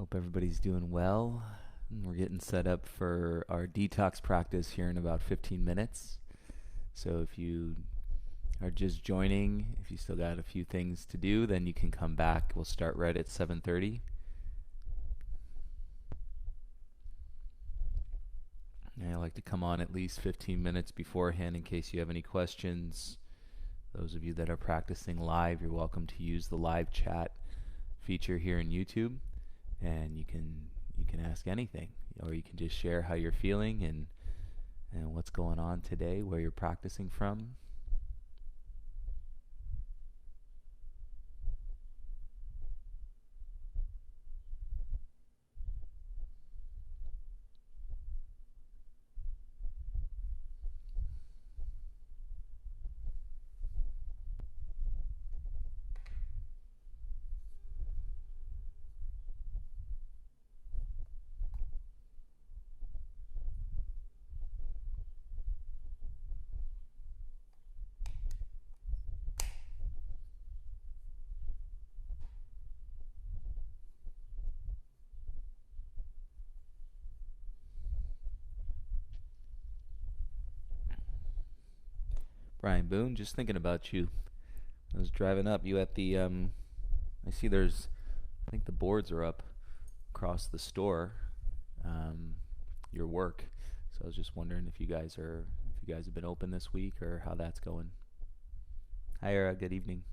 Hope everybody's doing well. We're getting set up for our detox practice here in about 15 minutes. So if you are just joining, if you still got a few things to do, then you can come back. We'll start right at 7:30. I like to come on at least 15 minutes beforehand in case you have any questions. Those of you that are practicing live, you're welcome to use the live chat feature here in YouTube, and you can ask anything, or you can just share how you're feeling and what's going on today, where you're practicing from. Brian Boone, just thinking about you. I was driving up. You at the I see I think the boards are up across the store. Your work. So I was just wondering if you guys have been open this week or how that's going. Hi, Era. Good evening.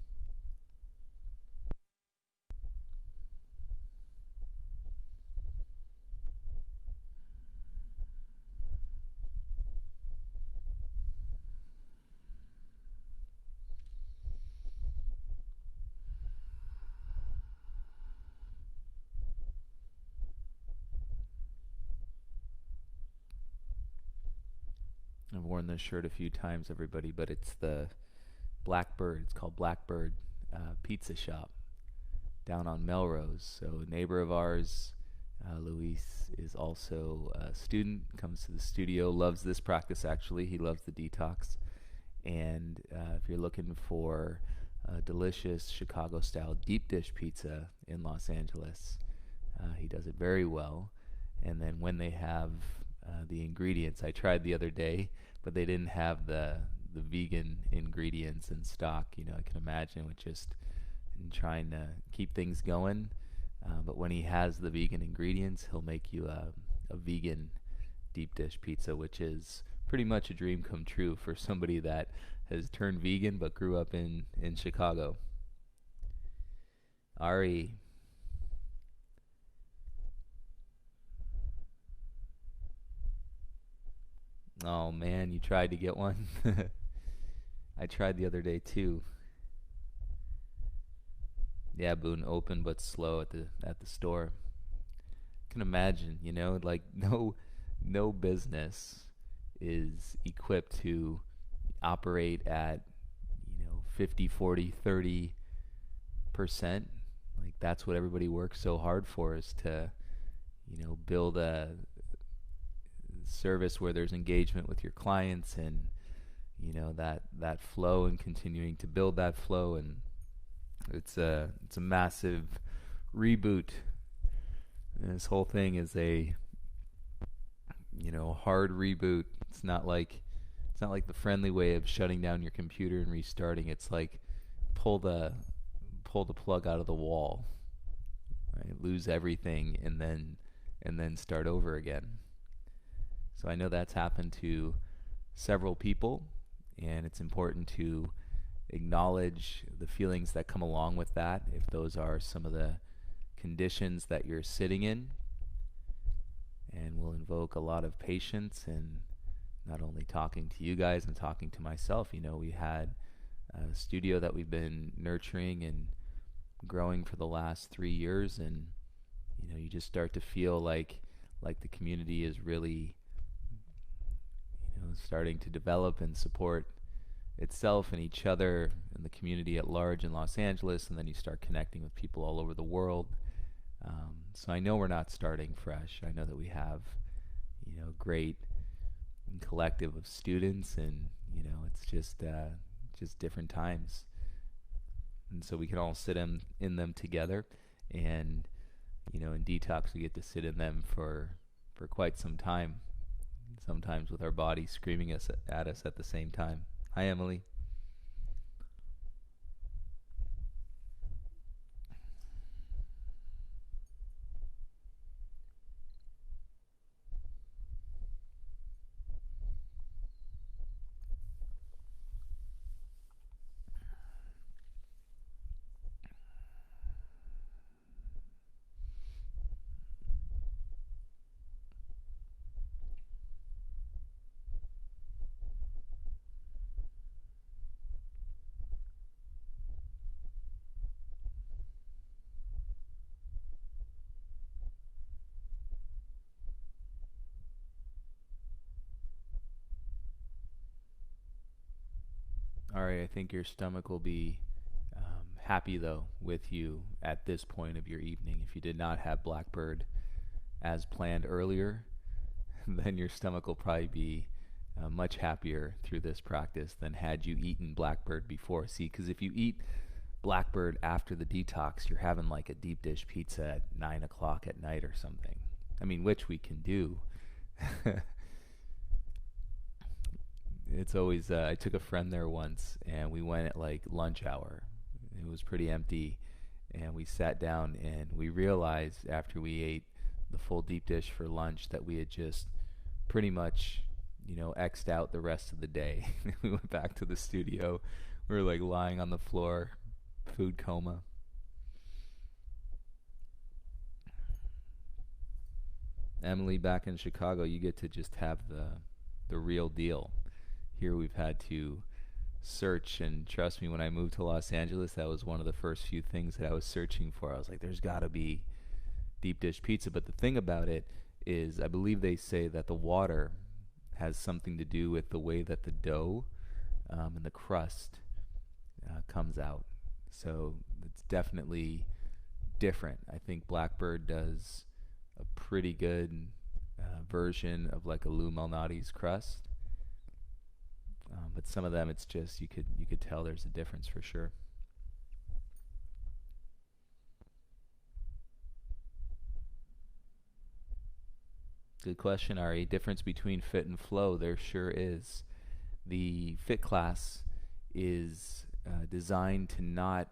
I've worn this shirt a few times, everybody, but it's the Blackbird. It's called Blackbird Pizza Shop down on Melrose. So a neighbor of ours, Luis, is also a student, comes to the studio, loves this practice actually. He loves the detox. And if you're looking for a delicious Chicago-style deep dish pizza in Los Angeles, he does it very well. And then when they have the ingredients, I tried the other day, but they didn't have the vegan ingredients in stock. I can imagine with just trying to keep things going. But when he has the vegan ingredients, he'll make you a vegan deep dish pizza, which is pretty much a dream come true for somebody that has turned vegan but grew up in Chicago. Ari. Oh man, you tried to get one? I tried the other day too. Yeah, Boone, open but slow at the store. Can imagine, like no business is equipped to operate at 50, 40, 30%. Like that's what everybody works so hard for, is to build a service where there's engagement with your clients, and that flow, and continuing to build that flow. And it's a massive reboot. And this whole thing is a hard reboot. It's not like the friendly way of shutting down your computer and restarting. It's like pull the plug out of the wall, right? Lose everything and then start over again. So I know that's happened to several people, and it's important to acknowledge the feelings that come along with that, if those are some of the conditions that you're sitting in. And we'll invoke a lot of patience, and not only talking to you guys and talking to myself. We had a studio that we've been nurturing and growing for the last 3 years, and you just start to feel like the community is really starting to develop and support itself and each other and the community at large in Los Angeles, and then you start connecting with people all over the world. So I know we're not starting fresh. I know that we have great collective of students, and it's just different times, and so we can all sit in them together and In Detox we get to sit in them for quite some time, sometimes with our body screaming at us at the same time. Hi, Emily. All right, I think your stomach will be happy though with you at this point of your evening. If you did not have Blackbird as planned earlier, then your stomach will probably be much happier through this practice than had you eaten Blackbird before. See, because if you eat Blackbird after the detox, you're having like a deep dish pizza at 9 o'clock at night or something. I mean, which we can do. It's always, I took a friend there once and we went at like lunch hour. It was pretty empty. And we sat down and we realized after we ate the full deep dish for lunch that we had just pretty much, X'd out the rest of the day. We went back to the studio. We were like lying on the floor, food coma. Emily, back in Chicago, you get to just have the real deal. Here we've had to search, and trust me, when I moved to Los Angeles, that was one of the first few things that I was searching for. I was like, there's got to be deep dish pizza. But the thing about it is, I believe they say that the water has something to do with the way that the dough and the crust comes out. So it's definitely different. I think Blackbird does a pretty good version of like a Lou Malnati's crust. But some of them, it's just you could tell there's a difference for sure. Good question, Ari. Difference between fit and flow, there sure is. The fit class is designed to not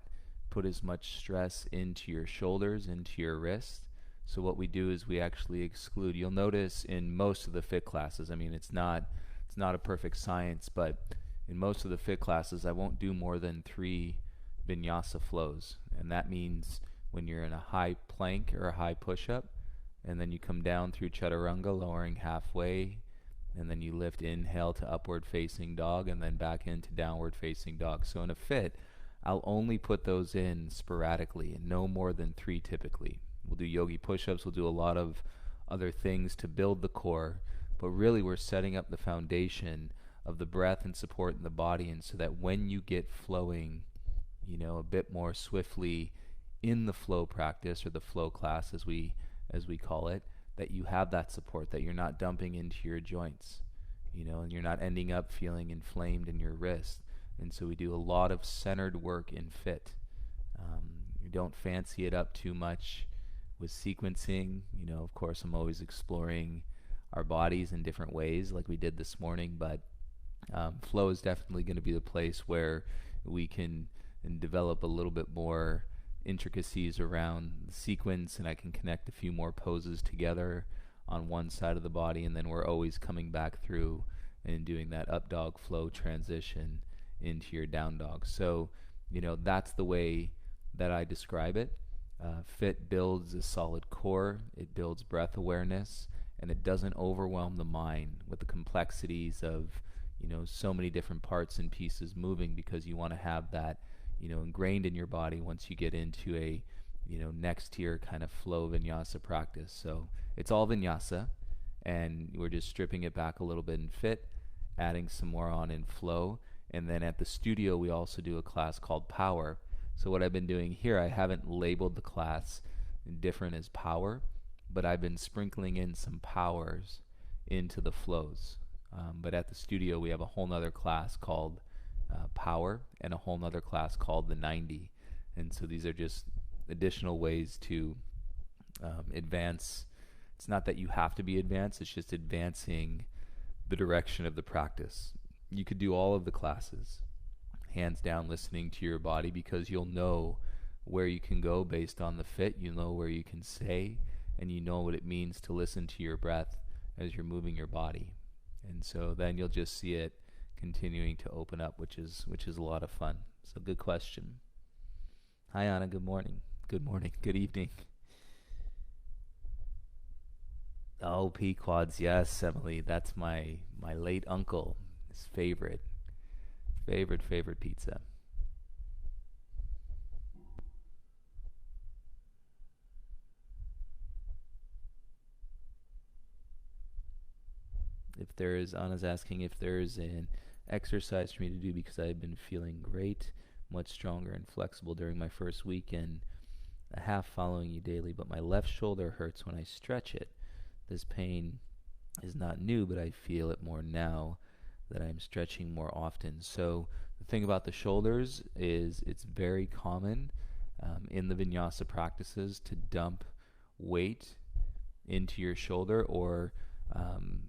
put as much stress into your shoulders, into your wrists. So what we do is we actually exclude. You'll notice in most of the fit classes, I mean, it's not a perfect science, but in most of the fit classes, I won't do more than 3 vinyasa flows. And that means when you're in a high plank or a high push-up, and then you come down through chaturanga, lowering halfway, and then you lift, inhale to upward facing dog, and then back into downward facing dog. So in a fit, I'll only put those in sporadically, and no more than 3 typically. We'll do yogi push-ups, we'll do a lot of other things to build the core, but really we're setting up the foundation of the breath and support in the body, and so that when you get flowing, a bit more swiftly in the flow practice, or the flow class as we call it, that you have that support, that you're not dumping into your joints, and you're not ending up feeling inflamed in your wrist. And so we do a lot of centered work in fit. You don't fancy it up too much with sequencing. Of course, I'm always exploring our bodies in different ways like we did this morning, but flow is definitely going to be the place where we can develop a little bit more intricacies around the sequence, and I can connect a few more poses together on one side of the body, and then we're always coming back through and doing that up dog flow transition into your down dog. So that's the way that I describe it. Fit builds a solid core, it builds breath awareness, and it doesn't overwhelm the mind with the complexities of so many different parts and pieces moving, because you want to have that ingrained in your body once you get into a next tier kind of flow vinyasa practice. So it's all vinyasa, and we're just stripping it back a little bit in fit, adding some more on in flow. And then at the studio we also do a class called power. So what I've been doing here, I haven't labeled the class different as power, but I've been sprinkling in some powers into the flows. But at the studio we have a whole nother class called power, and a whole nother class called the 90. And so these are just additional ways to advance. It's not that you have to be advanced, it's just advancing the direction of the practice. You could do all of the classes, hands down, listening to your body, because you'll know where you can go based on the fit. You know where you can stay, and you know what it means to listen to your breath as you're moving your body. And so then you'll just see it continuing to open up, which is a lot of fun. So good question. Hi Anna, good morning. Good morning. Good evening. Oh, Pequods, yes, Emily. That's my late uncle. His favorite pizza. If there is, Anna's asking if there's an exercise for me to do because I've been feeling great, much stronger and flexible during my first week and a half following you daily, but my left shoulder hurts when I stretch it. This pain is not new, but I feel it more now that I'm stretching more often. So the thing about the shoulders is it's very common in the vinyasa practices to dump weight into your shoulder, or um,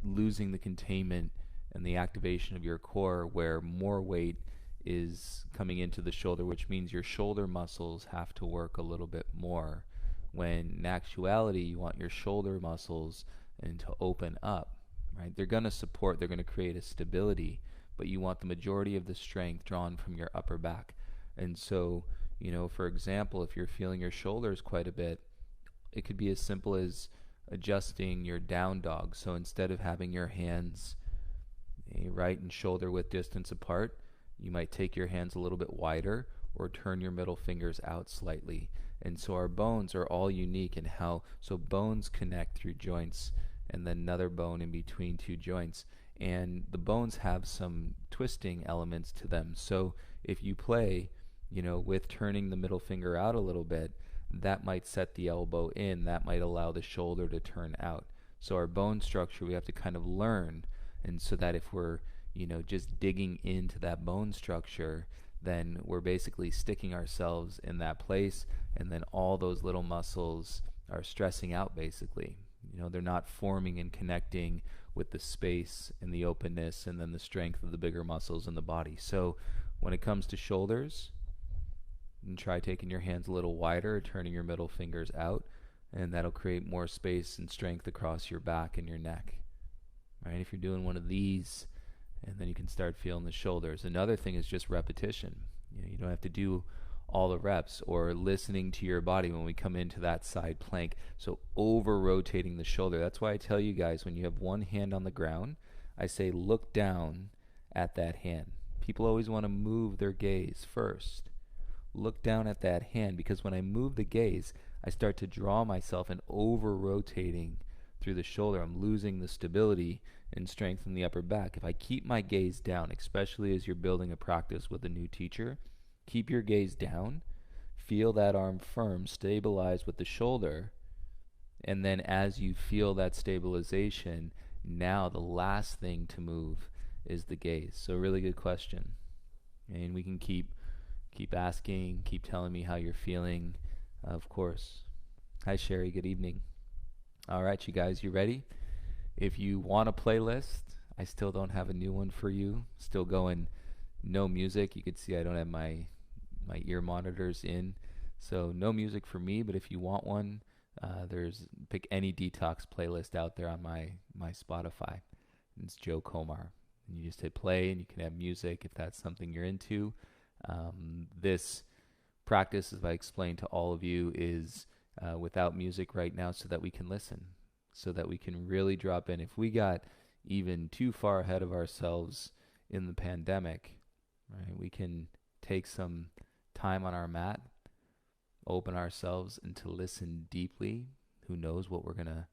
losing the containment and the activation of your core, where more weight is coming into the shoulder, which means your shoulder muscles have to work a little bit more, when in actuality you want your shoulder muscles and to open up, right? They're going to support, they're going to create a stability, but you want the majority of the strength drawn from your upper back. And so, for example, if you're feeling your shoulders quite a bit, it could be as simple as adjusting your down dog. So instead of having your hands right and shoulder width distance apart, you might take your hands a little bit wider or turn your middle fingers out slightly. And so our bones are all unique in how, so bones connect through joints and then another bone in between two joints. And the bones have some twisting elements to them. So if you play, with turning the middle finger out a little bit, that might set the elbow in, that might allow the shoulder to turn out. So our bone structure, we have to kind of learn. And so that if we're, just digging into that bone structure, then we're basically sticking ourselves in that place, and then all those little muscles are stressing out basically. They're not forming and connecting with the space and the openness and then the strength of the bigger muscles in the body. So when it comes to shoulders, and try taking your hands a little wider, turning your middle fingers out, and that'll create more space and strength across your back and your neck. Right? If you're doing one of these, and then you can start feeling the shoulders. Another thing is just repetition. You don't have to do all the reps, or listening to your body when we come into that side plank. So over rotating the shoulder. That's why I tell you guys, when you have one hand on the ground, I say look down at that hand. People always want to move their gaze first. Look down at that hand, because when I move the gaze, I start to draw myself and over rotating through the shoulder. I'm losing the stability and strength in the upper back. If I keep my gaze down, especially as you're building a practice with a new teacher, keep your gaze down, feel that arm firm, stabilize with the shoulder, and then as you feel that stabilization, now the last thing to move is the gaze. So really good question. And we can keep asking, keep telling me how you're feeling, of course. Hi Sherry, good evening. All right, you guys, you ready? If you want a playlist, I still don't have a new one for you. Still going no music. You can see I don't have my ear monitors in, so no music for me. But if you want one, pick any Detox playlist out there on my Spotify. It's Joe Komar, and you just hit play, and you can have music if that's something you're into. This practice, as I explained to all of you, is without music right now, so that we can listen, so that we can really drop in. If we got even too far ahead of ourselves in the pandemic, right, we can take some time on our mat, open ourselves, and to listen deeply. Who knows what we're gonna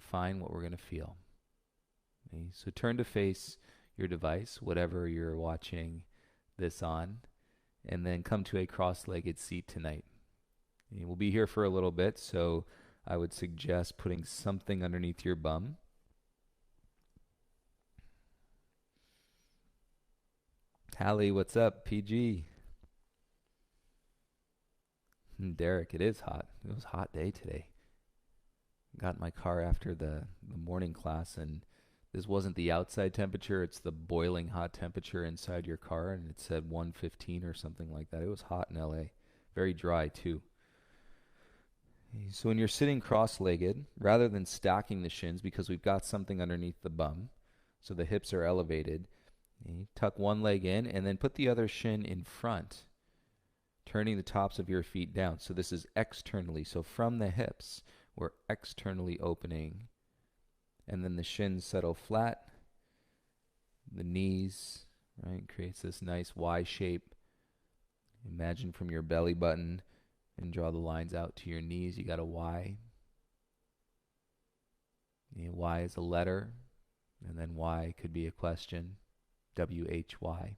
find, what we're gonna feel. Okay? So turn to face your device, whatever you're watching this on, and then come to a cross-legged seat tonight. And we'll be here for a little bit, so I would suggest putting something underneath your bum. Hallie, what's up? PG. Derek, it is hot. It was a hot day today. Got in my car after the morning class, and this wasn't the outside temperature, it's the boiling hot temperature inside your car, and it said 115 or something like that. It was hot in LA. Very dry, too. So when you're sitting cross-legged, rather than stacking the shins, because we've got something underneath the bum, so the hips are elevated, you tuck one leg in and then put the other shin in front, turning the tops of your feet down. So this is externally. So from the hips, we're externally opening, and then the shins settle flat. The knees, right, creates this nice Y shape. Imagine from your belly button and draw the lines out to your knees. You got a Y. Y is a letter, and then Y could be a question. WHY.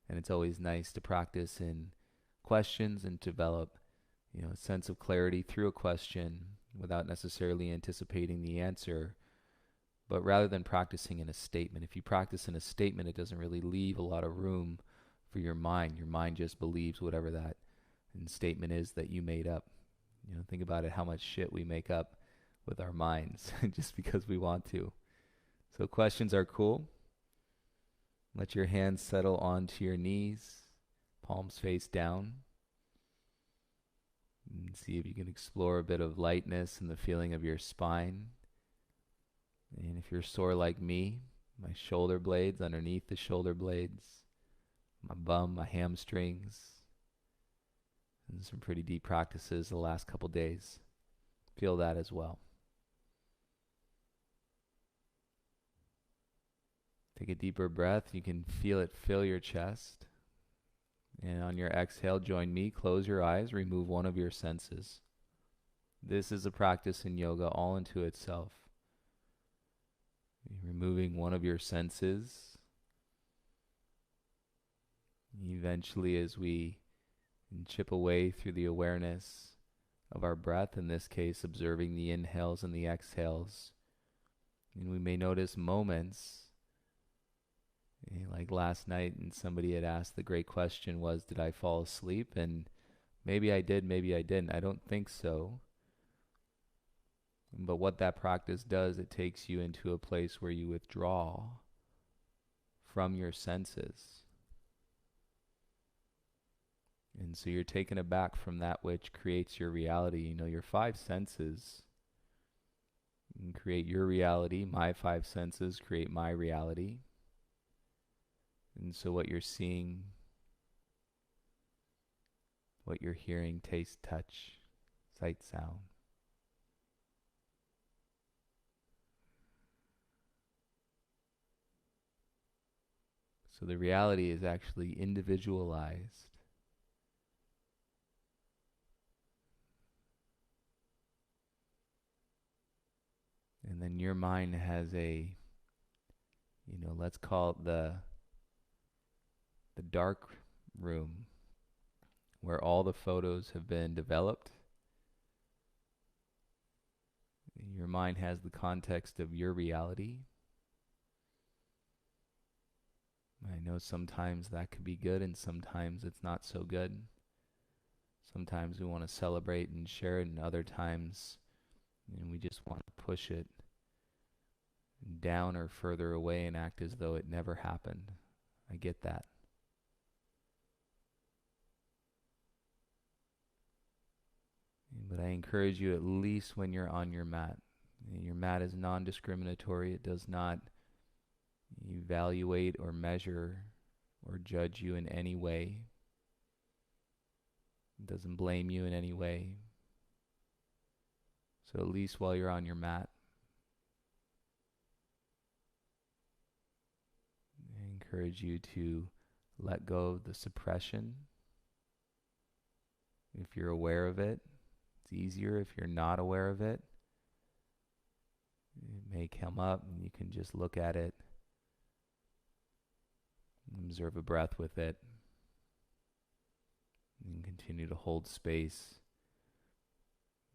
And it's always nice to practice in questions and develop, a sense of clarity through a question without necessarily anticipating the answer. But rather than practicing in a statement, if you practice in a statement, it doesn't really leave a lot of room for your mind. Your mind just believes whatever that statement is that you made up. Think about it, how much shit we make up with our minds just because we want to. So questions are cool. Let your hands settle onto your knees, palms face down. And see if you can explore a bit of lightness and the feeling of your spine. And if you're sore like me, my shoulder blades, underneath the shoulder blades, my bum, my hamstrings, and some pretty deep practices the last couple days. Feel that as well. Take a deeper breath. You can feel it fill your chest. And on your exhale, join me. Close your eyes. Remove one of your senses. This is a practice in yoga all into itself. Removing one of your senses. Eventually, as we chip away through the awareness of our breath, in this case, observing the inhales and the exhales, and we may notice moments like last night, and somebody had asked, the great question was, did I fall asleep? And maybe I did, maybe I didn't. I don't think so. But what that practice does, it takes you into a place where you withdraw from your senses. And so you're taken aback from that which creates your reality. Your five senses create your reality. My five senses create my reality. And so what you're seeing, what you're hearing, taste, touch, sight, sound. So the reality is actually individualized. And then your mind has a, let's call it the dark room where all the photos have been developed. Your mind has the context of your reality. I know sometimes that could be good and sometimes it's not so good. Sometimes we want to celebrate and share it, and other times we just want to push it down or further away and act as though it never happened. I get that. But I encourage you, at least when you're on your mat. Your mat is non-discriminatory. It does not evaluate or measure or judge you in any way. It doesn't blame you in any way. So at least while you're on your mat, I encourage you to let go of the suppression. If you're aware of it, it's easier. If you're not aware of it, it may come up and you can just look at it, observe a breath with it, and continue to hold space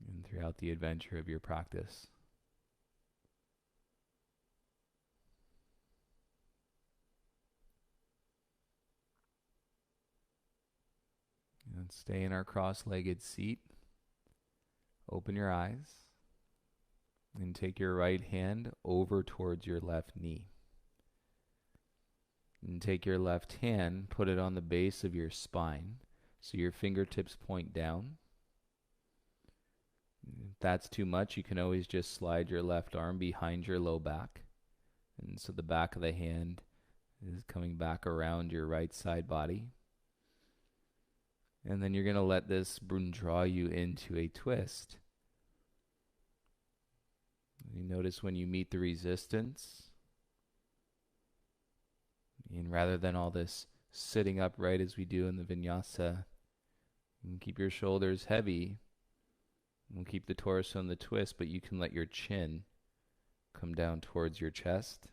and throughout the adventure of your practice. Stay in our cross-legged seat. Open your eyes and take your right hand over towards your left knee. And take your left hand, put it on the base of your spine so your fingertips point down. If that's too much, you can always just slide your left arm behind your low back. And so the back of the hand is coming back around your right side body. And then you're going to let this draw you into a twist. You notice when you meet the resistance, and rather than all this sitting upright as we do in the vinyasa, you can keep your shoulders heavy. We'll keep the torso in the twist, but you can let your chin come down towards your chest.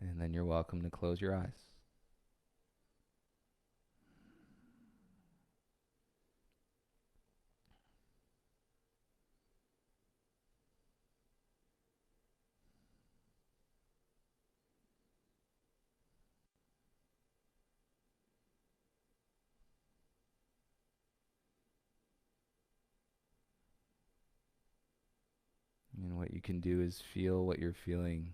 And then you're welcome to close your eyes. And what you can do is feel what you're feeling.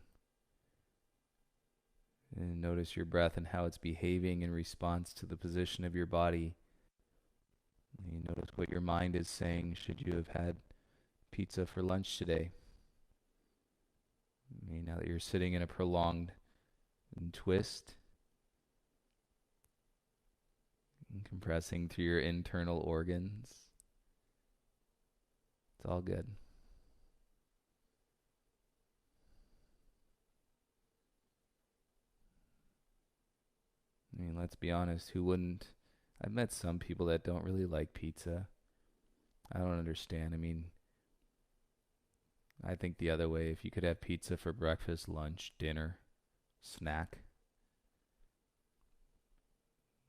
And notice your breath and how it's behaving in response to the position of your body. And you notice what your mind is saying. Should you have had pizza for lunch today? Now that you're sitting in a prolonged twist, and compressing through your internal organs, it's all good. Let's be honest, who wouldn't? I've met some people that don't really like pizza. I don't understand. I think the other way, if you could have pizza for breakfast, lunch, dinner, snack,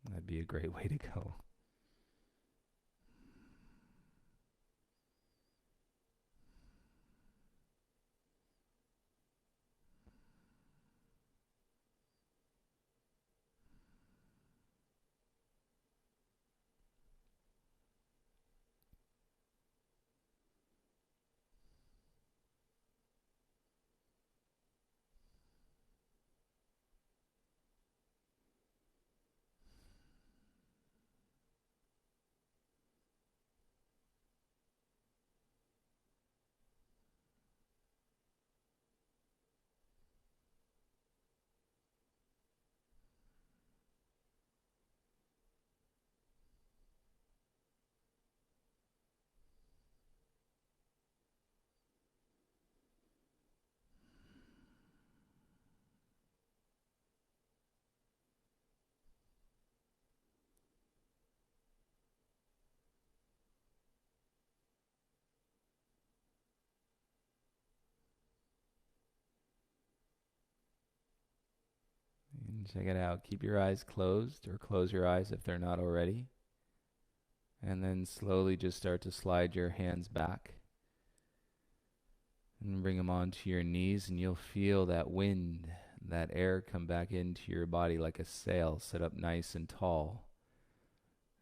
that'd be a great way to go. And check it out. Keep your eyes closed, or close your eyes if they're not already. And then slowly just start to slide your hands back. And bring them onto your knees, and you'll feel that wind, that air come back into your body like a sail, set up nice and tall.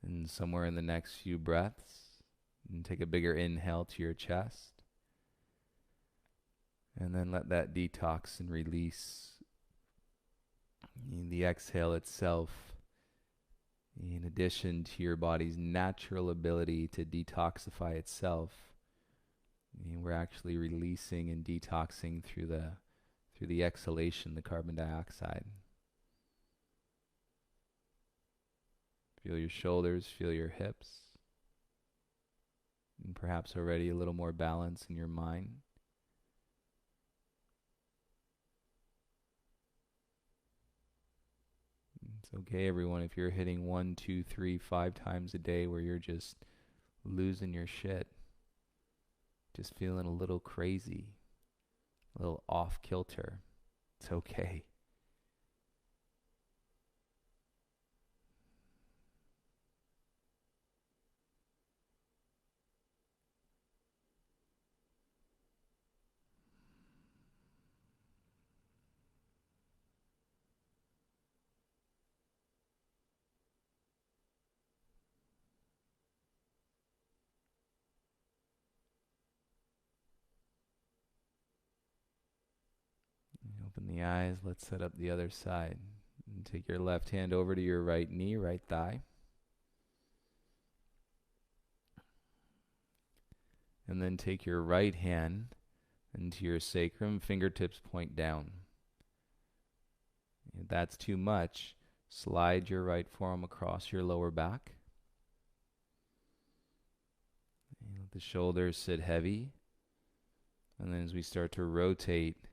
And somewhere in the next few breaths, and take a bigger inhale to your chest. And then let that detox and release. The exhale itself, in addition to your body's natural ability to detoxify itself, we're actually releasing and detoxing through the exhalation, the carbon dioxide. Feel your shoulders, feel your hips, and perhaps already a little more balance in your mind. It's okay, everyone, if you're hitting 1, 2, 3, 5 times a day where you're just losing your shit, just feeling a little crazy, a little off kilter. It's okay. Open the eyes. Let's set up the other side. And take your left hand over to your right knee, right thigh. And then take your right hand into your sacrum, fingertips point down. If that's too much, slide your right forearm across your lower back. And let the shoulders sit heavy. And then as we start to rotate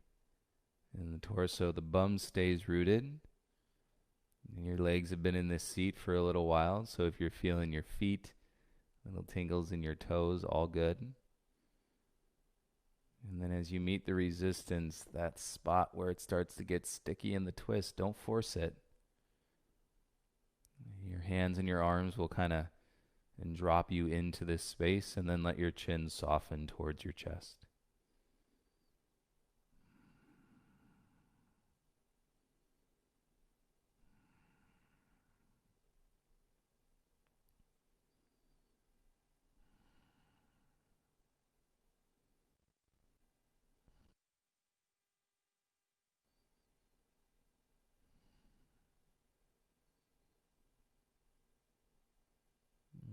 in the torso, the bum stays rooted. And your legs have been in this seat for a little while, so if you're feeling your feet, little tingles in your toes, all good. And then as you meet the resistance, that spot where it starts to get sticky in the twist, don't force it. Your hands and your arms will kind of drop you into this space, and then let your chin soften towards your chest.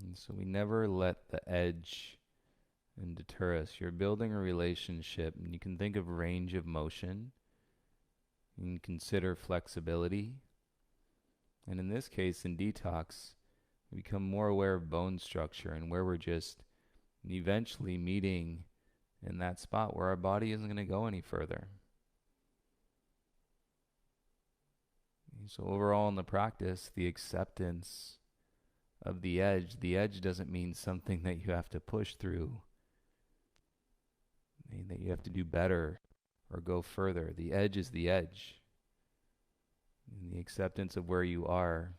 And so we never let the edge deter us. You're building a relationship, and you can think of range of motion. You can consider flexibility. And in this case, in Detox, we become more aware of bone structure and where we're just eventually meeting in that spot where our body isn't going to go any further. So overall in the practice, the acceptance of the edge doesn't mean something that you have to push through, that you have to do better or go further. The edge is the edge. And the acceptance of where you are,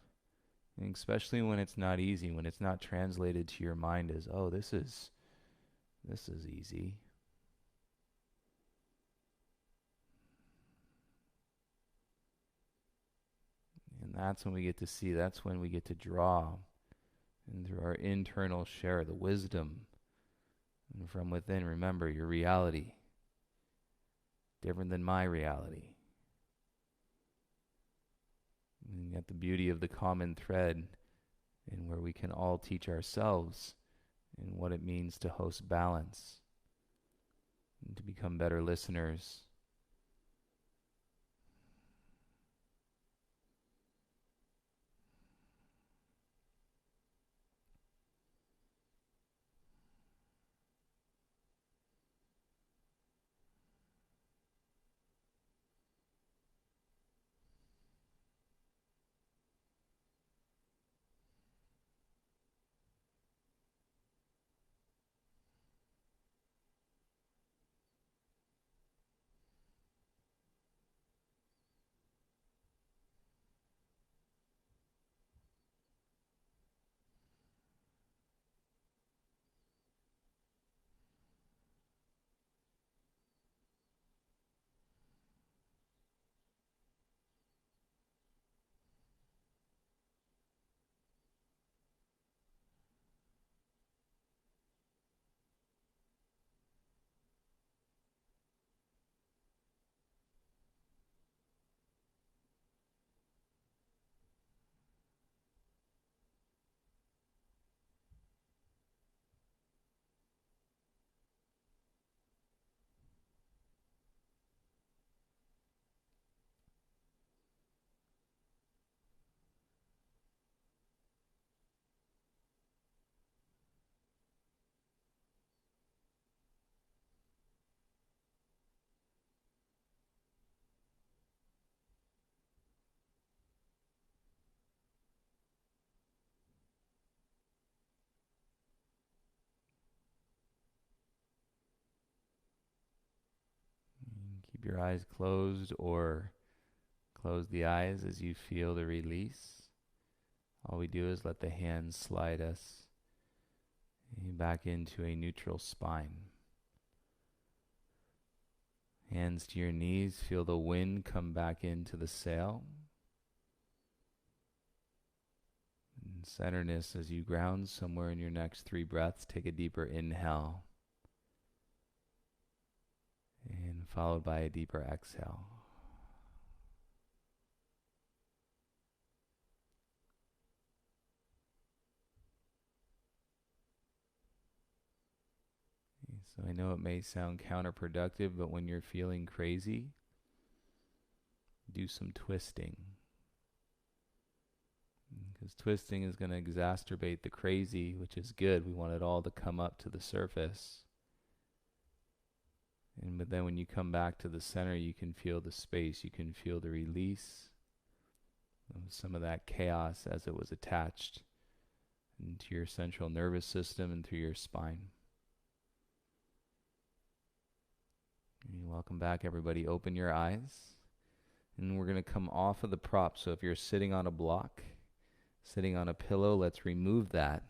and especially when it's not easy, when it's not translated to your mind as, oh, this is easy. And that's when we get to see, that's when we get to draw and through our internal share the wisdom. And from within, remember your reality, different than my reality. And yet the beauty of the common thread in where we can all teach ourselves in what it means to host balance and to become better listeners. Keep your eyes closed or close the eyes as you feel the release. All we do is let the hands slide us back into a neutral spine. Hands to your knees, feel the wind come back into the sail. And centeredness as you ground somewhere in your next 3 breaths. Take a deeper inhale. And followed by a deeper exhale. So I know it may sound counterproductive, but when you're feeling crazy, do some twisting. Because twisting is going to exacerbate the crazy, which is good. We want it all to come up to the surface. But then when you come back to the center, you can feel the space. You can feel the release of some of that chaos as it was attached into your central nervous system and through your spine. And welcome back, everybody. Open your eyes. And we're going to come off of the prop. So if you're sitting on a block, sitting on a pillow, let's remove that.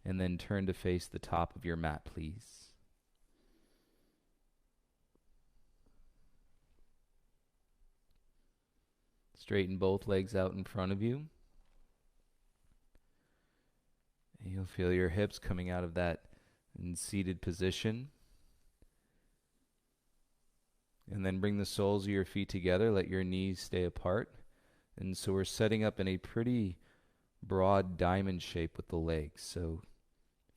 And then turn to face the top of your mat, please. Straighten both legs out in front of you. And you'll feel your hips coming out of that seated position. And then bring the soles of your feet together. Let your knees stay apart. And so we're setting up in a pretty broad diamond shape with the legs. So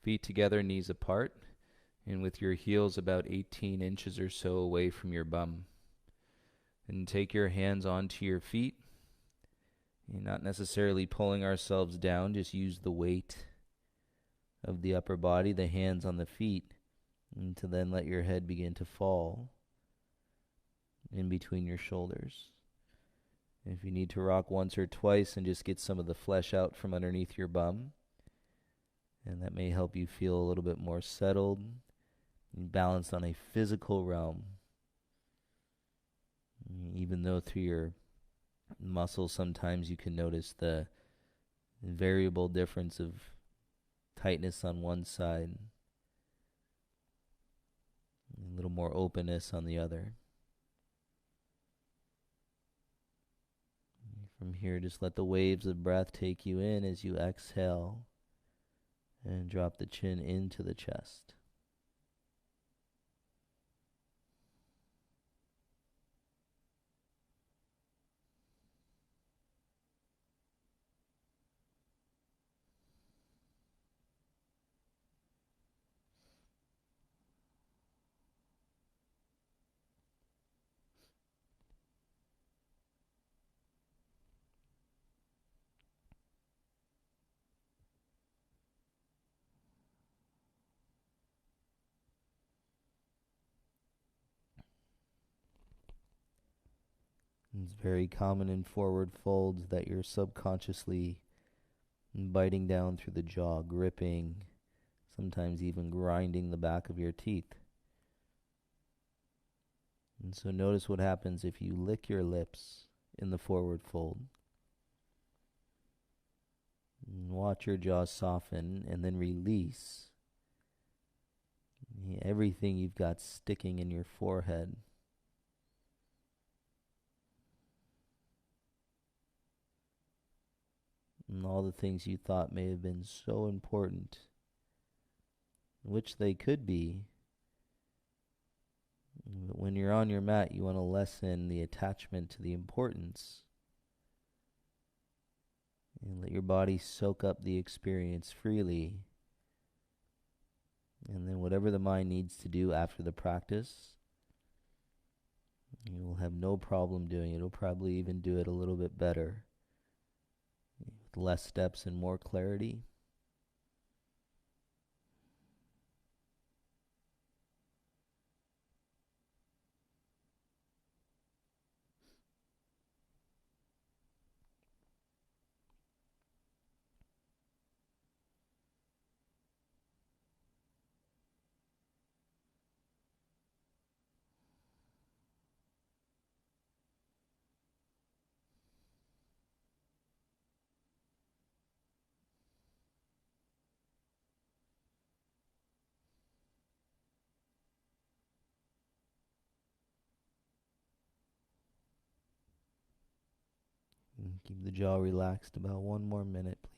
feet together, knees apart. And with your heels about 18 inches or so away from your bum. And take your hands onto your feet. You're not necessarily pulling ourselves down. Just use the weight of the upper body, the hands on the feet. And to then let your head begin to fall in between your shoulders. If you need to rock once or twice and just get some of the flesh out from underneath your bum, and that may help you feel a little bit more settled and balanced on a physical realm. Even though through your muscles sometimes you can notice the variable difference of tightness on one side, a little more openness on the other. From here, just let the waves of breath take you in as you exhale and drop the chin into the chest. It's very common in forward folds that you're subconsciously biting down through the jaw, gripping, sometimes even grinding the back of your teeth. And so notice what happens if you lick your lips in the forward fold. And watch your jaw soften and then release everything you've got sticking in your forehead. And all the things you thought may have been so important, which they could be. But when you're on your mat, you want to lessen the attachment to the importance. And let your body soak up the experience freely. And then whatever the mind needs to do after the practice, you will have no problem doing it. It'll probably even do it a little bit better, with less steps and more clarity. And keep the jaw relaxed about one more minute, please.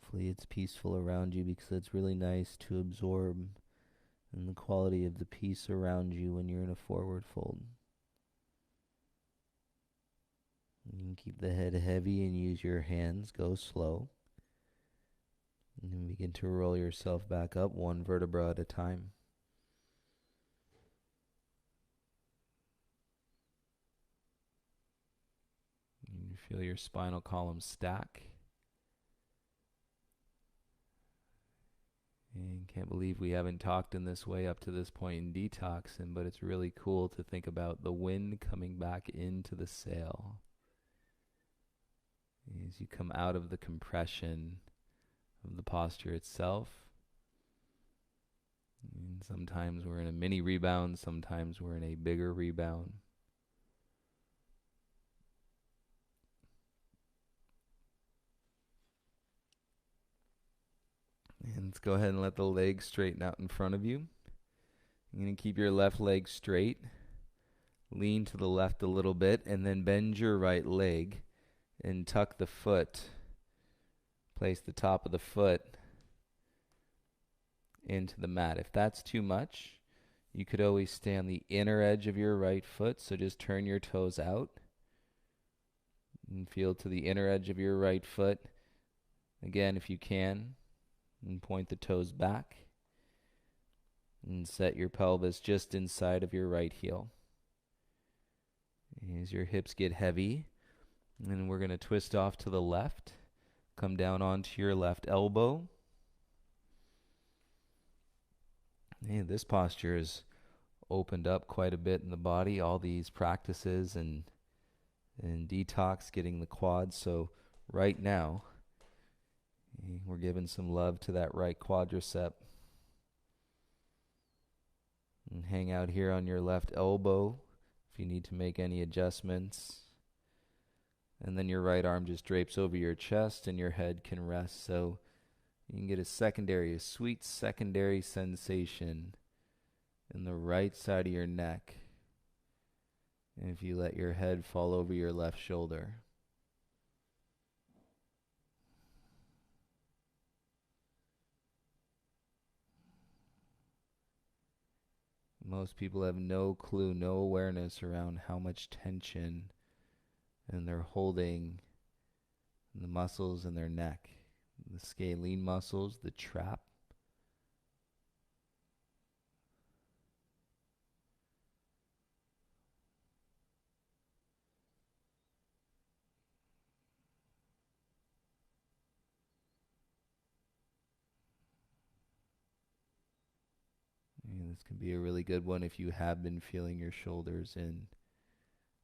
Hopefully it's peaceful around you, because it's really nice to absorb in the quality of the peace around you when you're in a forward fold. You can keep the head heavy and use your hands. Go slow. And then begin to roll yourself back up one vertebra at a time. You feel your spinal column stack. And can't believe we haven't talked in this way up to this point in detoxing, but it's really cool to think about the wind coming back into the sail. As you come out of the compression of the posture itself. And sometimes we're in a mini rebound, sometimes we're in a bigger rebound. And let's go ahead and let the legs straighten out in front of you. You're going to keep your left leg straight. Lean to the left a little bit, and then bend your right leg and tuck the foot. Place the top of the foot into the mat. If that's too much, you could always stay on the inner edge of your right foot, so just turn your toes out and feel to the inner edge of your right foot. Again, if you can, and point the toes back and set your pelvis just inside of your right heel. As your hips get heavy, and we're going to twist off to the left. Come down onto your left elbow. And this posture is opened up quite a bit in the body. All these practices and detox, getting the quads. So right now, we're giving some love to that right quadricep. And hang out here on your left elbow if you need to make any adjustments. And then your right arm just drapes over your chest and your head can rest. So you can get a sweet secondary sensation in the right side of your neck. And if you let your head fall over your left shoulder. Most people have no clue, no awareness around how much tension and they're holding the muscles in their neck, the scalene muscles, the trap. And this can be a really good one if you have been feeling your shoulders in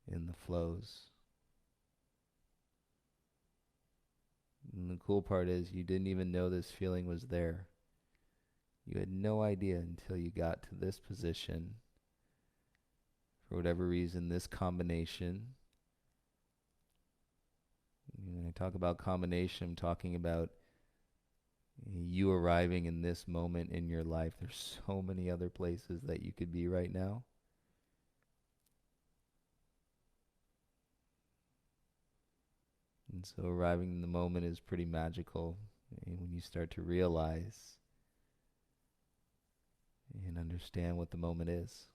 the flows. And the cool part is you didn't even know this feeling was there. You had no idea until you got to this position. For whatever reason, this combination. When I talk about combination, I'm talking about you arriving in this moment in your life. There's so many other places that you could be right now. And so arriving in the moment is pretty magical. And when you start to realize and understand what the moment is.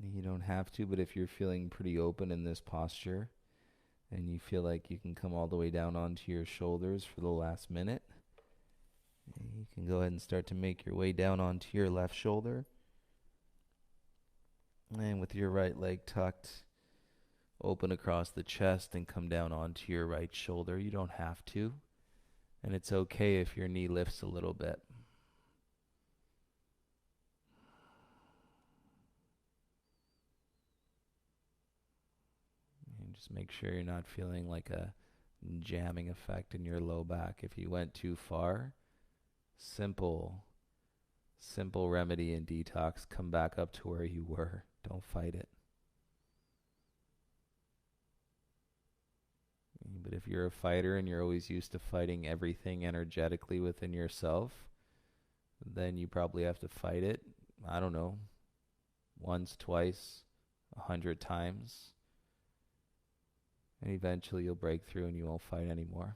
You don't have to, but if you're feeling pretty open in this posture and you feel like you can come all the way down onto your shoulders for the last minute, you can go ahead and start to make your way down onto your left shoulder. And with your right leg tucked, open across the chest and come down onto your right shoulder. You don't have to. And it's okay if your knee lifts a little bit. And just make sure you're not feeling like a jamming effect in your low back. If you went too far, simple, simple remedy in detox. Come back up to where you were. Don't fight it. But if you're a fighter and you're always used to fighting everything energetically within yourself, then you probably have to fight it, I don't know, once, twice, 100 times. And eventually you'll break through and you won't fight anymore.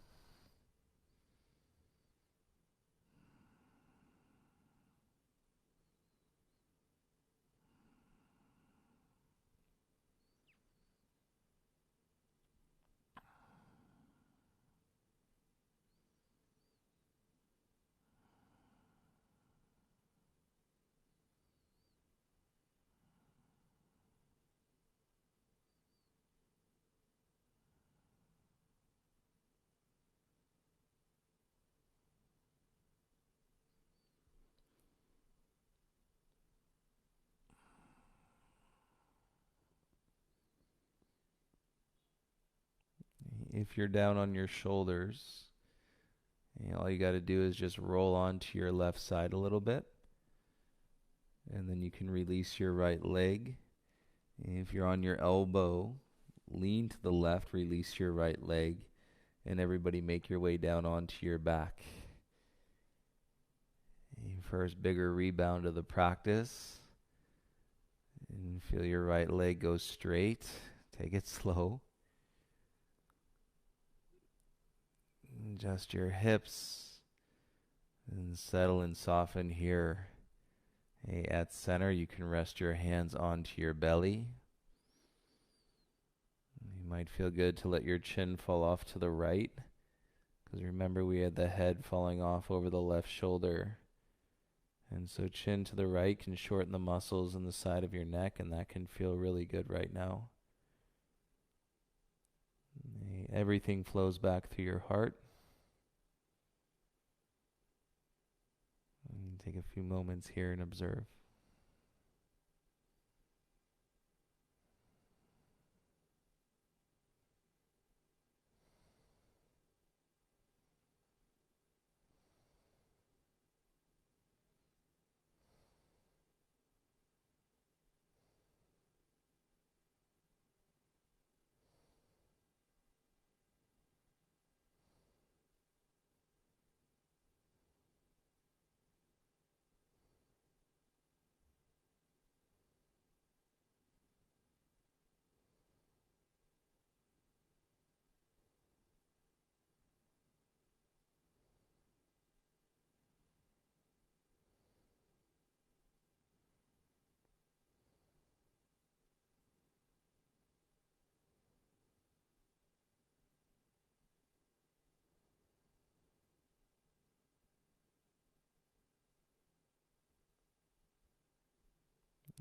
If you're down on your shoulders, all you got to do is just roll onto your left side a little bit. And then you can release your right leg. If you're on your elbow, lean to the left, release your right leg, and everybody make your way down onto your back. First, bigger rebound of the practice. And feel your right leg go straight. Take it slow. Adjust your hips and settle and soften here. At center, you can rest your hands onto your belly. You might feel good to let your chin fall off to the right, because remember we had the head falling off over the left shoulder. And so chin to the right can shorten the muscles in the side of your neck, and that can feel really good right now. Everything flows back through your heart. And take a few moments here and observe.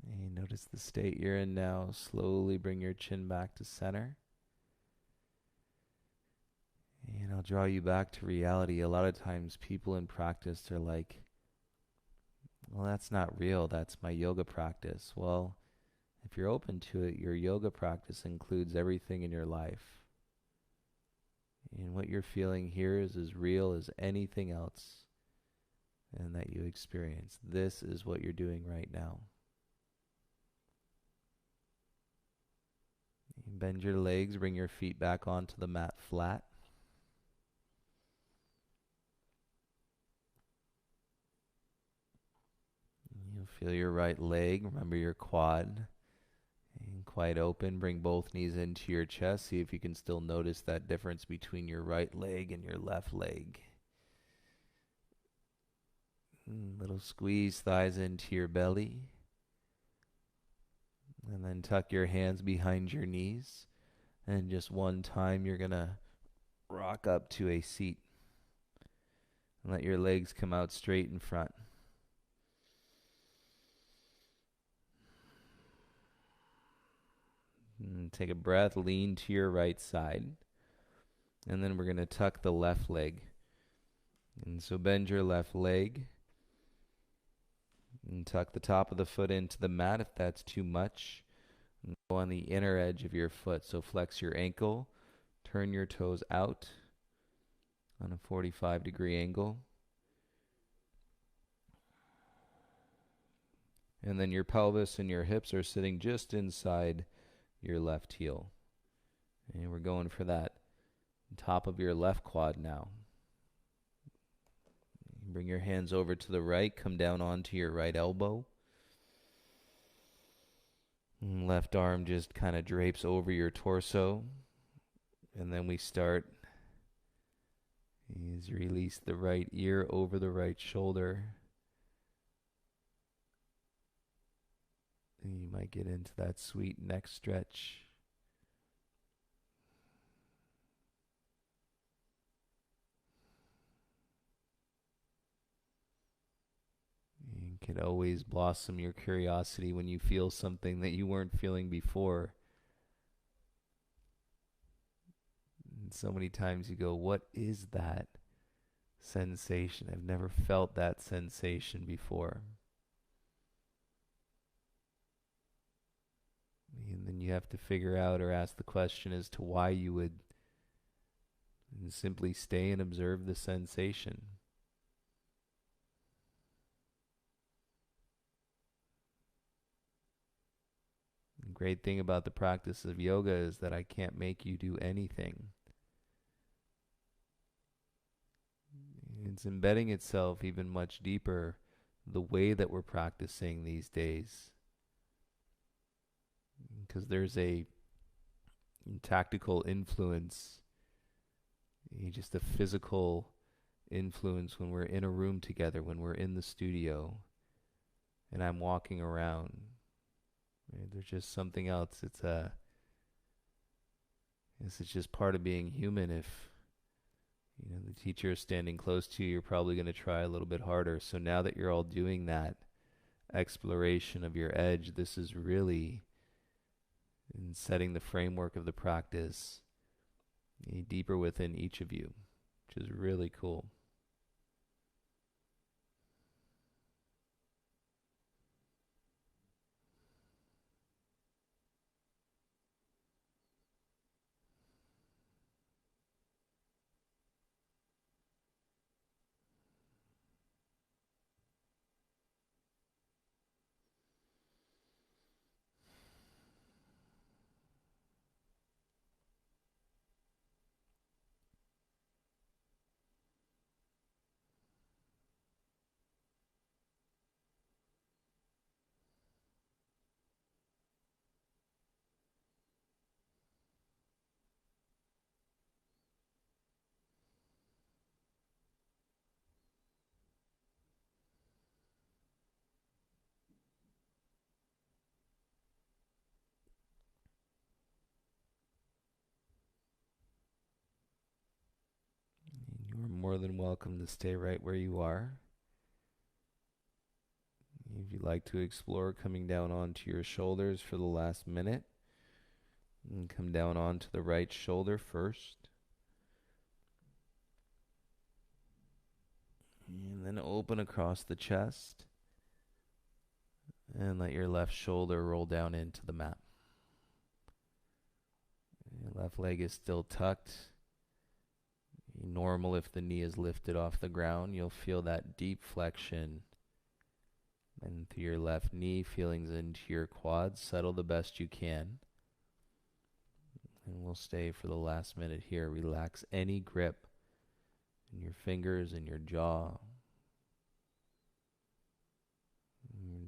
And notice the state you're in now. Slowly bring your chin back to center. And I'll draw you back to reality. A lot of times people in practice are like, well, that's not real. That's my yoga practice. Well, if you're open to it, your yoga practice includes everything in your life. And what you're feeling here is as real as anything else and that you experience. This is what you're doing right now. Bend your legs, bring your feet back onto the mat flat. You'll feel your right leg, remember your quad. And quite open, bring both knees into your chest. See if you can still notice that difference between your right leg and your left leg. Little squeeze thighs into your belly. And then tuck your hands behind your knees. And just one time you're going to rock up to a seat. And let your legs come out straight in front. And take a breath, lean to your right side. And then we're going to tuck the left leg. And so bend your left leg and tuck the top of the foot into the mat if that's too much. And go on the inner edge of your foot. So flex your ankle, turn your toes out on a 45-degree angle. And then your pelvis and your hips are sitting just inside your left heel. And we're going for that top of your left quad now. Bring your hands over to the right, come down onto your right elbow. And left arm just kind of drapes over your torso. And then we start. Is release the right ear over the right shoulder. And you might get into that sweet neck stretch. You can always blossom your curiosity when you feel something that you weren't feeling before. And so many times you go, what is that sensation? I've never felt that sensation before. And then you have to figure out or ask the question as to why you would simply stay and observe the sensation. The great thing about the practice of yoga is that I can't make you do anything. It's embedding itself even much deeper the way that we're practicing these days. Because there's a tactical influence, just a physical influence when we're in a room together, when we're in the studio, and I'm walking around. There's just something else. It's just part of being human. If the teacher is standing close to you, you're probably going to try a little bit harder. So now that you're all doing that exploration of your edge, this is really in setting the framework of the practice deeper within each of you, which is really cool. You are more than welcome to stay right where you are. If you'd like to explore coming down onto your shoulders for the last minute, and come down onto the right shoulder first. And then open across the chest. And let your left shoulder roll down into the mat. Your left leg is still tucked. Normal if the knee is lifted off the ground. You'll feel that deep flexion. And through your left knee, feelings into your quads. Settle the best you can. And we'll stay for the last minute here. Relax any grip in your fingers and your jaw.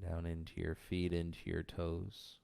Down into your feet, into your toes.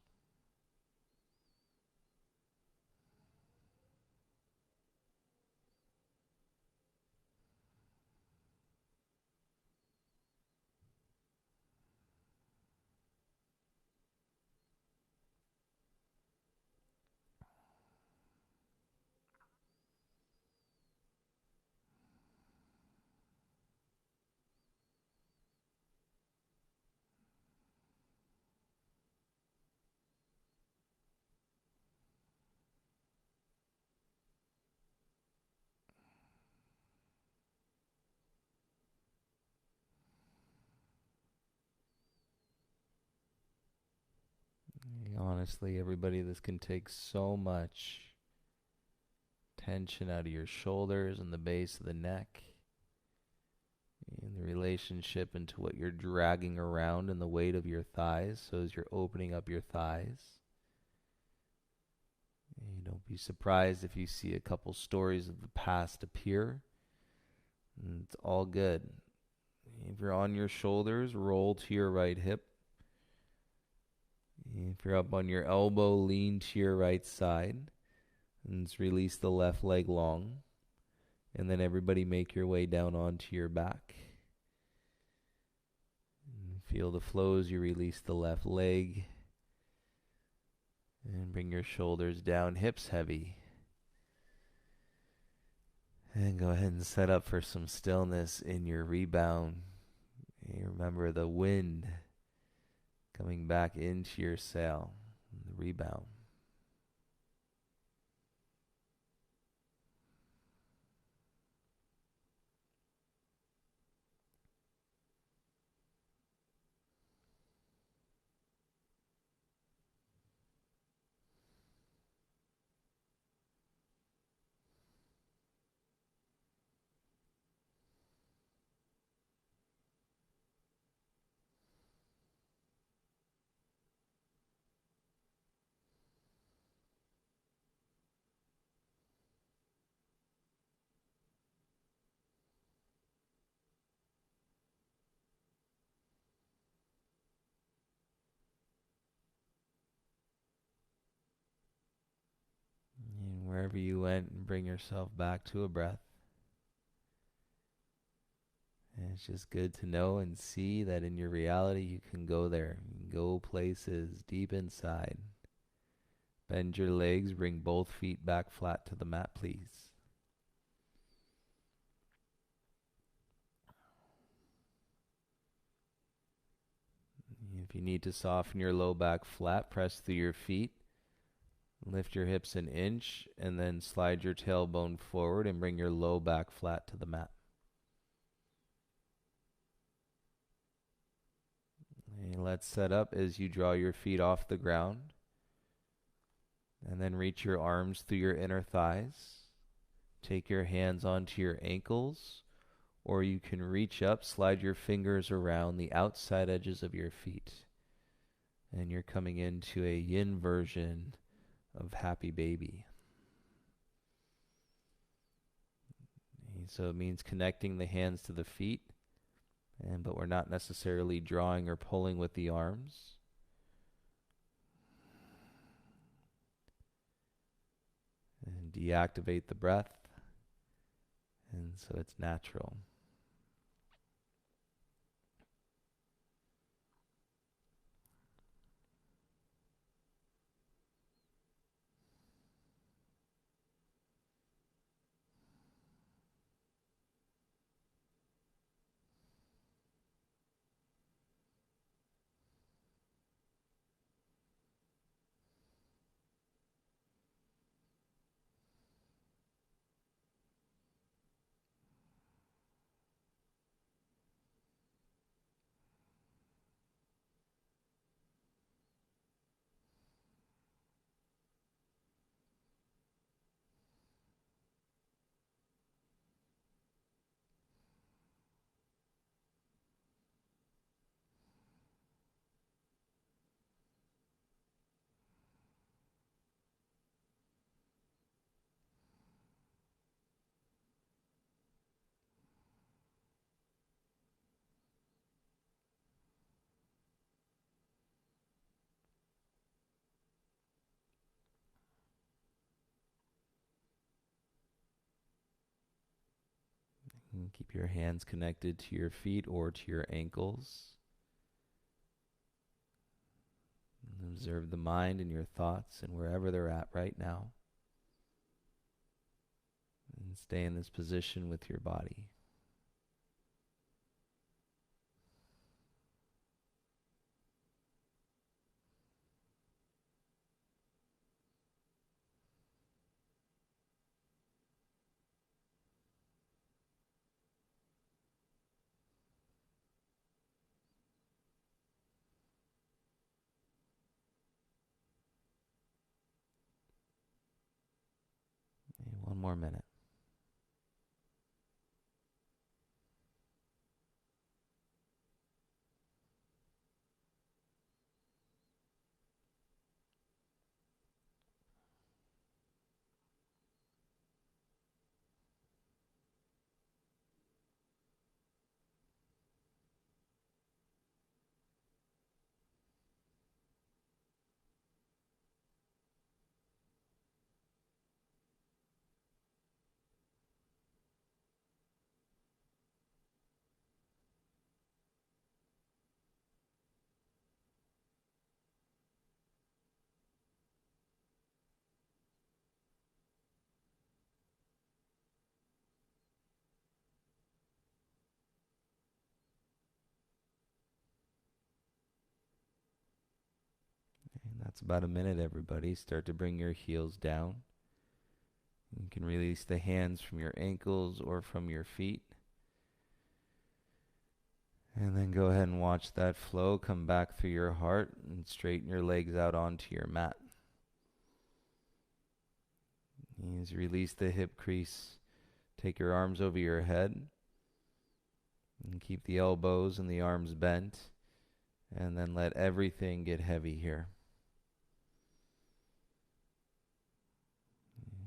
Honestly, everybody, this can take so much tension out of your shoulders and the base of the neck, and the relationship into what you're dragging around and the weight of your thighs. So as you're opening up your thighs, you don't be surprised if you see a couple stories of the past appear. And it's all good. If you're on your shoulders, roll to your right hip. If you're up on your elbow, lean to your right side. And just release the left leg long. And then everybody make your way down onto your back. And feel the flow as you release the left leg. And bring your shoulders down, hips heavy. And go ahead and set up for some stillness in your rebound. And remember the wind coming back into your sail, the rebound. And wherever you went, bring yourself back to a breath. And it's just good to know and see that in your reality you can go there. You can go places deep inside. Bend your legs, bring both feet back flat to the mat, please. If you need to soften your low back flat, press through your feet. Lift your hips an inch and then slide your tailbone forward and bring your low back flat to the mat. And let's set up as you draw your feet off the ground. And then reach your arms through your inner thighs. Take your hands onto your ankles, or you can reach up, slide your fingers around the outside edges of your feet. And you're coming into a yin version of happy baby. So it means connecting the hands to the feet, but we're not necessarily drawing or pulling with the arms. And deactivate the breath, and so it's natural. And keep your hands connected to your feet or to your ankles. And observe the mind and your thoughts and wherever they're at right now. And stay in this position with your body. One more minute. And that's about a minute, everybody. Start to bring your heels down. You can release the hands from your ankles or from your feet. And then go ahead and watch that flow come back through your heart and straighten your legs out onto your mat. As you release the hip crease, take your arms over your head and keep the elbows and the arms bent, and then let everything get heavy here.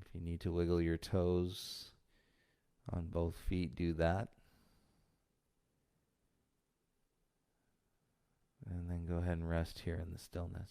If you need to wiggle your toes on both feet, do that. And then go ahead and rest here in the stillness.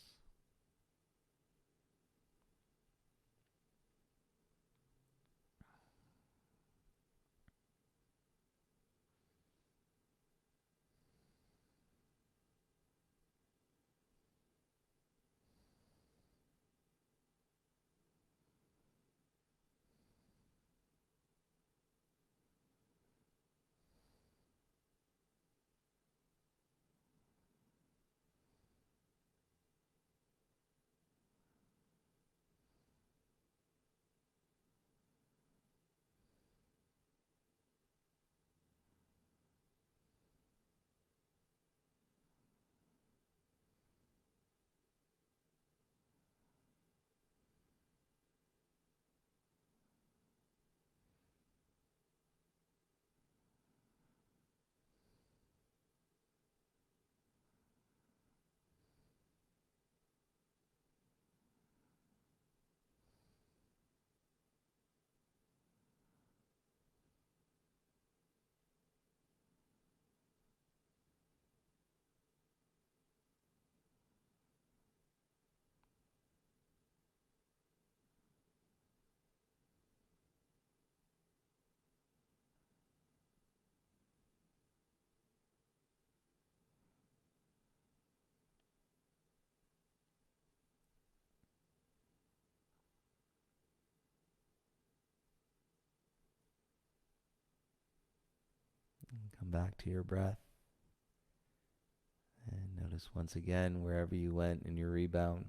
And come back to your breath. And notice once again wherever you went in your rebound.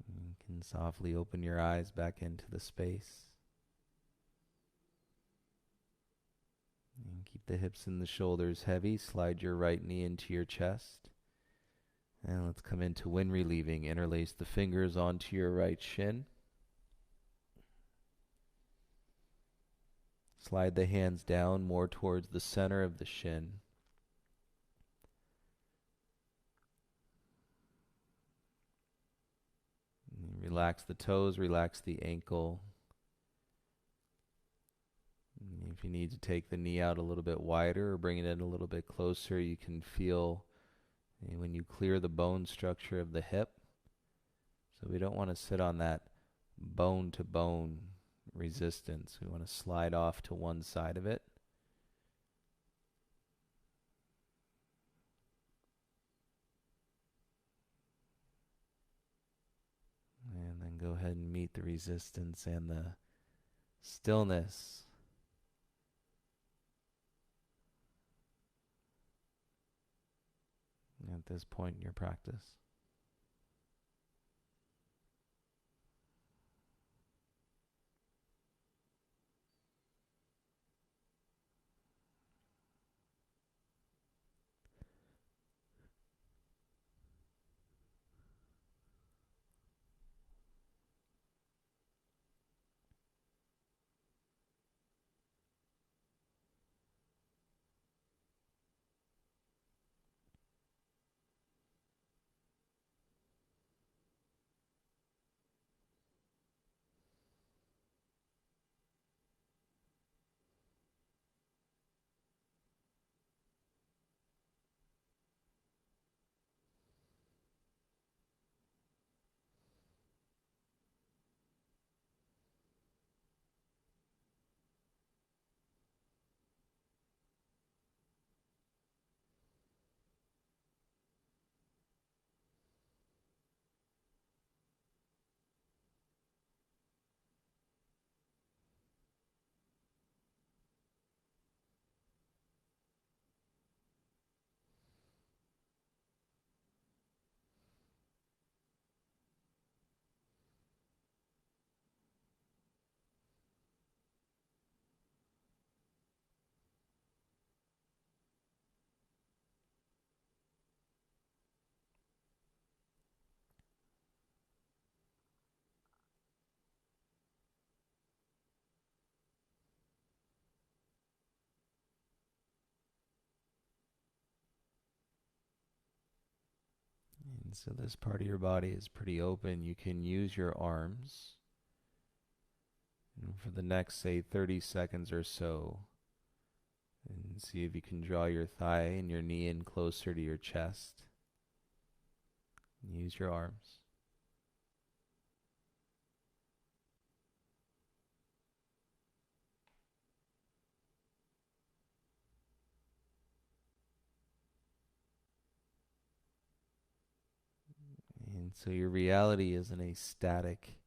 You can softly open your eyes back into the space. And keep the hips and the shoulders heavy. Slide your right knee into your chest. And let's come into wind relieving. Interlace the fingers onto your right shin. Slide the hands down more towards the center of the shin. Relax the toes, relax the ankle. If you need to take the knee out a little bit wider or bring it in a little bit closer, you can feel when you clear the bone structure of the hip. So we don't want to sit on that bone to bone resistance. We want to slide off to one side of it. And then go ahead and meet the resistance and the stillness. At this point in your practice. So this part of your body is pretty open. You can use your arms. And for the next, say, 30 seconds or so, and see if you can draw your thigh and your knee in closer to your chest. Use your arms. And so your reality isn't a static,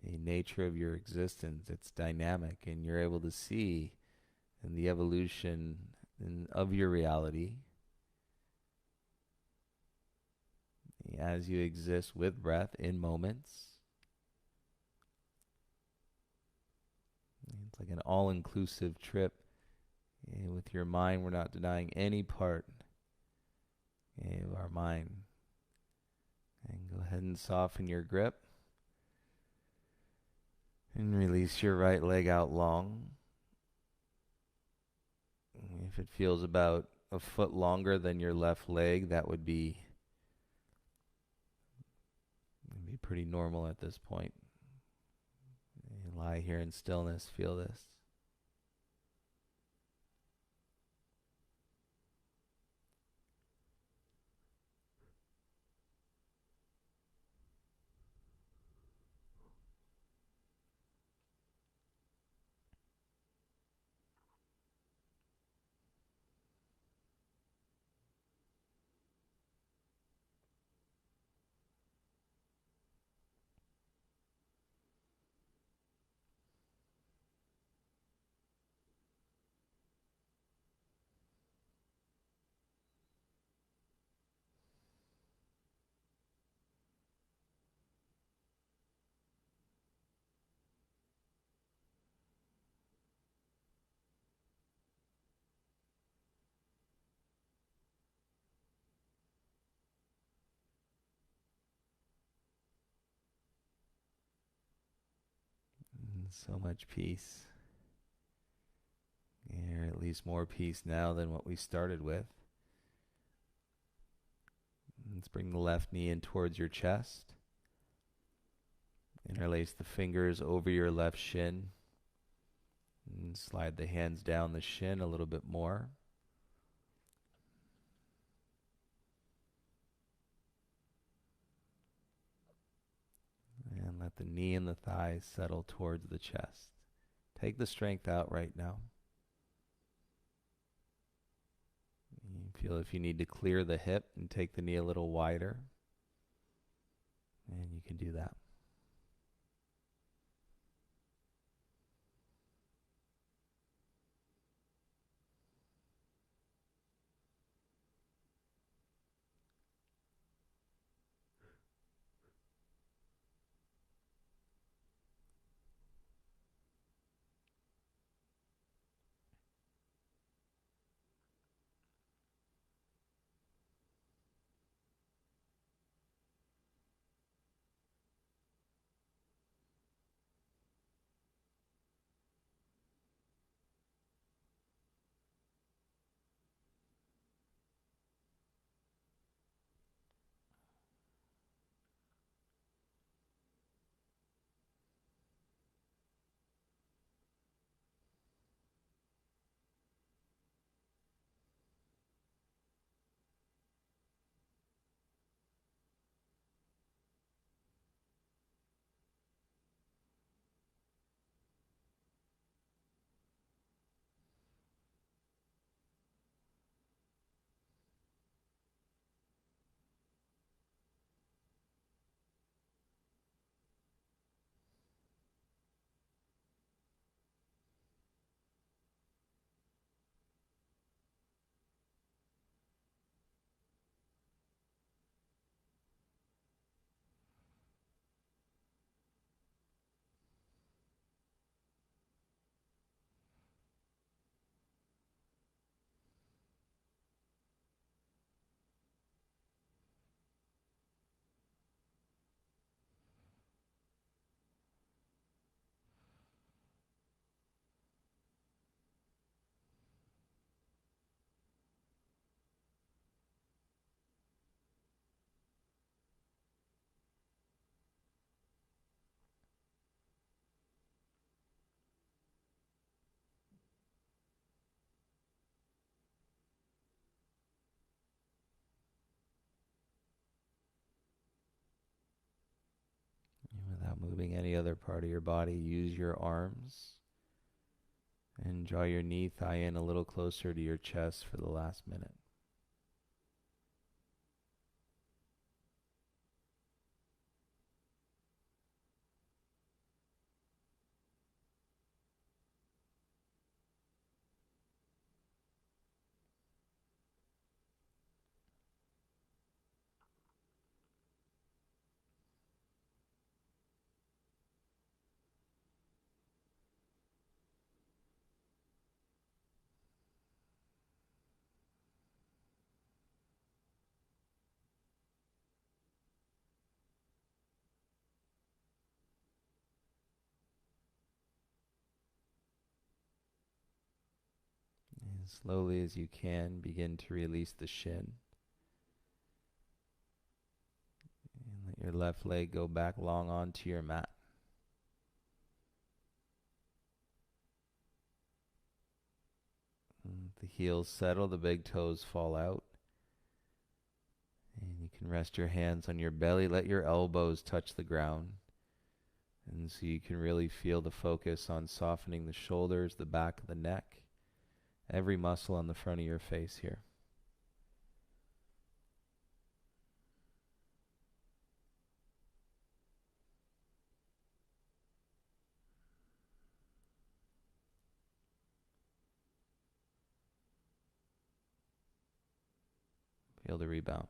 a nature of your existence. It's dynamic, and you're able to see in the evolution of your reality as you exist with breath in moments. It's like an all-inclusive trip. And with your mind, we're not denying any part of our mind. And go ahead and soften your grip. And release your right leg out long. If it feels about a foot longer than your left leg, that would be pretty normal at this point. And lie here in stillness, feel this. And so much peace. Or at least more peace now than what we started with. Let's bring the left knee in towards your chest. Interlace the fingers over your left shin. And slide the hands down the shin a little bit more. And let the knee and the thighs settle towards the chest. Take the strength out right now. You feel if you need to clear the hip and take the knee a little wider. And you can do that. part of your body. Use your arms and draw your knee thigh in a little closer to your chest for the last minute. As slowly as you can, begin to release the shin. And let your left leg go back long onto your mat. And the heels settle, the big toes fall out. And you can rest your hands on your belly. Let your elbows touch the ground. And so you can really feel the focus on softening the shoulders, the back of the neck, every muscle on the front of your face here. Feel the rebound.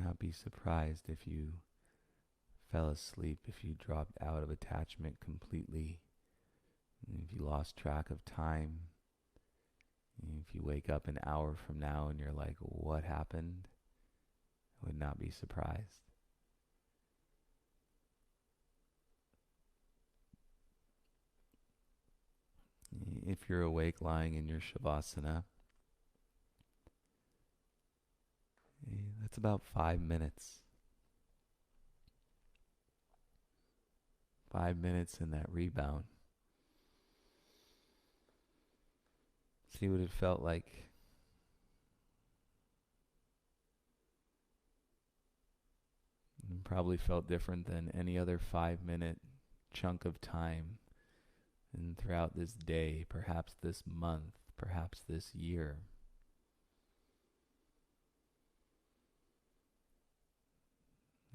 not be surprised if you fell asleep, if you dropped out of attachment completely, if you lost track of time, if you wake up an hour from now and you're like, what happened? I would not be surprised. If you're awake lying in your Shavasana, that's about 5 minutes. 5 minutes in that rebound. See what it felt like. It probably felt different than any other 5-minute chunk of time. And throughout this day, perhaps this month, perhaps this year.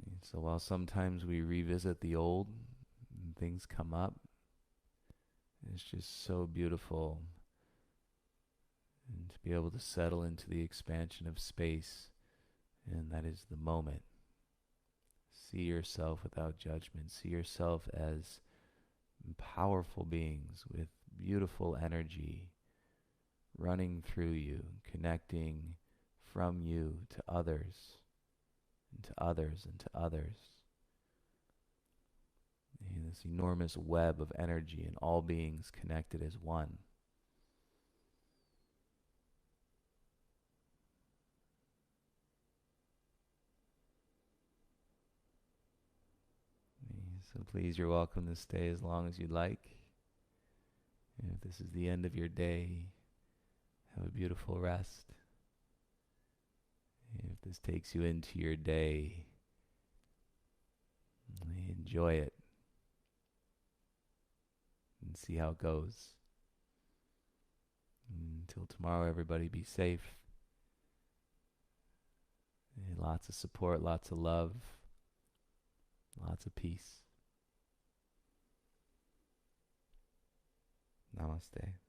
And so while sometimes we revisit the old and things come up, it's just so beautiful. And to be able to settle into the expansion of space, and that is the moment. See yourself without judgment. See yourself as powerful beings with beautiful energy running through you, connecting from you to others, and to others, and to others. And this enormous web of energy and all beings connected as one. So please, you're welcome to stay as long as you'd like. And if this is the end of your day, have a beautiful rest. And if this takes you into your day, enjoy it. And see how it goes. Until tomorrow, everybody be safe. And lots of support, lots of love, lots of peace. Namaste.